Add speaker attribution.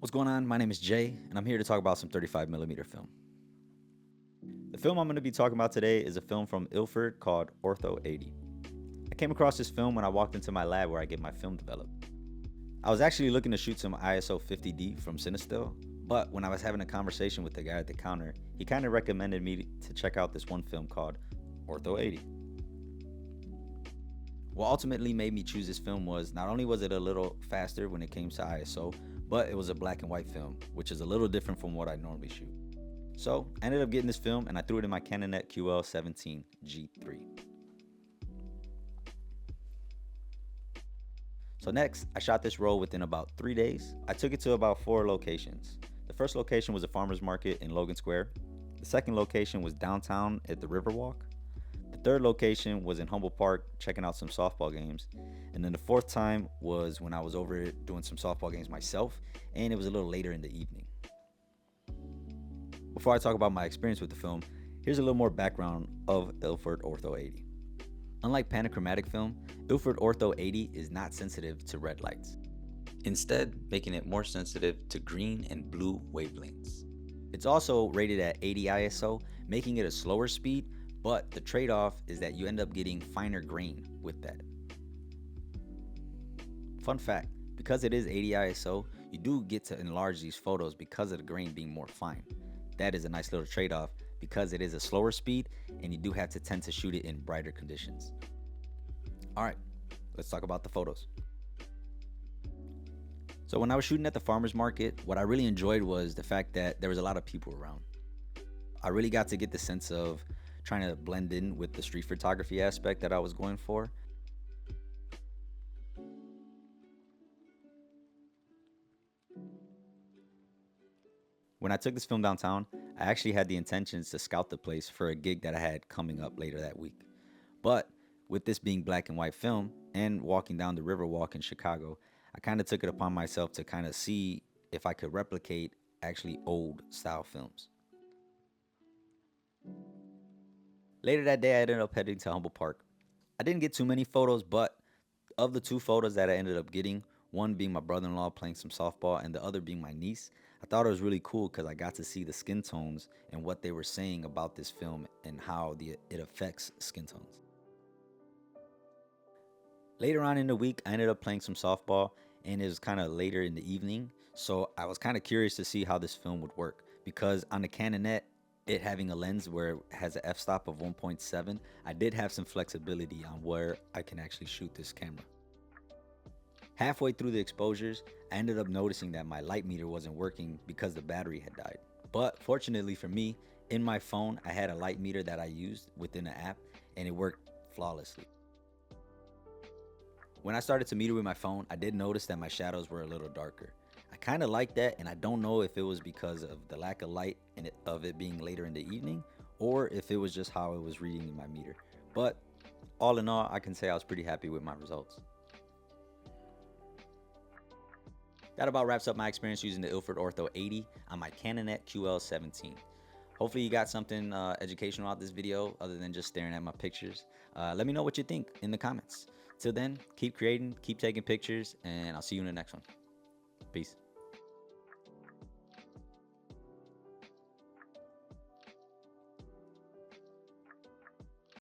Speaker 1: What's going on? My name is Jay, and I'm here to talk about some 35mm film. The film I'm going to be talking about today is a film from Ilford called Ortho 80. I came across this film when I walked into my lab where I get my film developed. I was actually looking to shoot some ISO 50D from Cinestill, but when I was having a conversation with the guy at the counter, he kind of recommended me to check out this one film called Ortho 80. What ultimately made me choose this film was not only was it a little faster when it came to ISO, but it was a black and white film, which is a little different from what I normally shoot. So I ended up getting this film and I threw it in my Canonet QL17 Giii I. So next, I shot this roll within about 3 days. I took it to about 4 locations. The first location was a farmer's market in Logan Square. The second location was downtown at the Riverwalk. The third location was in Humboldt Park, checking out some softball games. And then the fourth time was when I was over doing some softball games myself, and it was a little later in the evening. Before I talk about my experience with the film, here's a little more background of Ilford Ortho 80. Unlike panachromatic film, Ilford Ortho 80 is not sensitive to red lights, instead making it more sensitive to green and blue wavelengths. It's also rated at 80 ISO, making it a slower speed, but the trade-off is that you end up getting finer grain with that. Fun fact, because it is 80 ISO, you do get to enlarge these photos because of the grain being more fine. That is a nice little trade-off because it is a slower speed and you do have to tend to shoot it in brighter conditions. Alright, let's talk about the photos. So when I was shooting at the farmer's market, what I really enjoyed was the fact that there was a lot of people around. I really got to get the sense of trying to blend in with the street photography aspect that I was going for. When I took this film downtown, I actually had the intentions to scout the place for a gig that I had coming up later that week. But with this being black and white film and walking down the Riverwalk in Chicago, I kind of took it upon myself to kind of see if I could replicate actually old style films. Later that day, I ended up heading to Humboldt Park. I didn't get too many photos, but of the 2 photos that I ended up getting, one being my brother-in-law playing some softball and the other being my niece, I thought it was really cool because I got to see the skin tones and what they were saying about this film and how it affects skin tones. Later on in the week, I ended up playing some softball and it was kind of later in the evening, so I was kind of curious to see how this film would work because on the Canonet, it having a lens where it has an f-stop of 1.7, I did have some flexibility on where I can actually shoot this camera. Halfway through the exposures, I ended up noticing that my light meter wasn't working because the battery had died. But fortunately for me, in my phone, I had a light meter that I used within the app and it worked flawlessly. When I started to meter with my phone, I did notice that my shadows were a little darker. I kind of like that, and I don't know if it was because of the lack of light and of it being later in the evening, or if it was just how it was reading in my meter. But all in all, I can say I was pretty happy with my results. That about wraps up my experience using the Ilford Ortho 80 on my Canonet QL17. Hopefully you got something educational out of this video other than just staring at my pictures. Let me know what you think in the comments. Till then, keep creating, keep taking pictures, and I'll see you in the next one. Peace.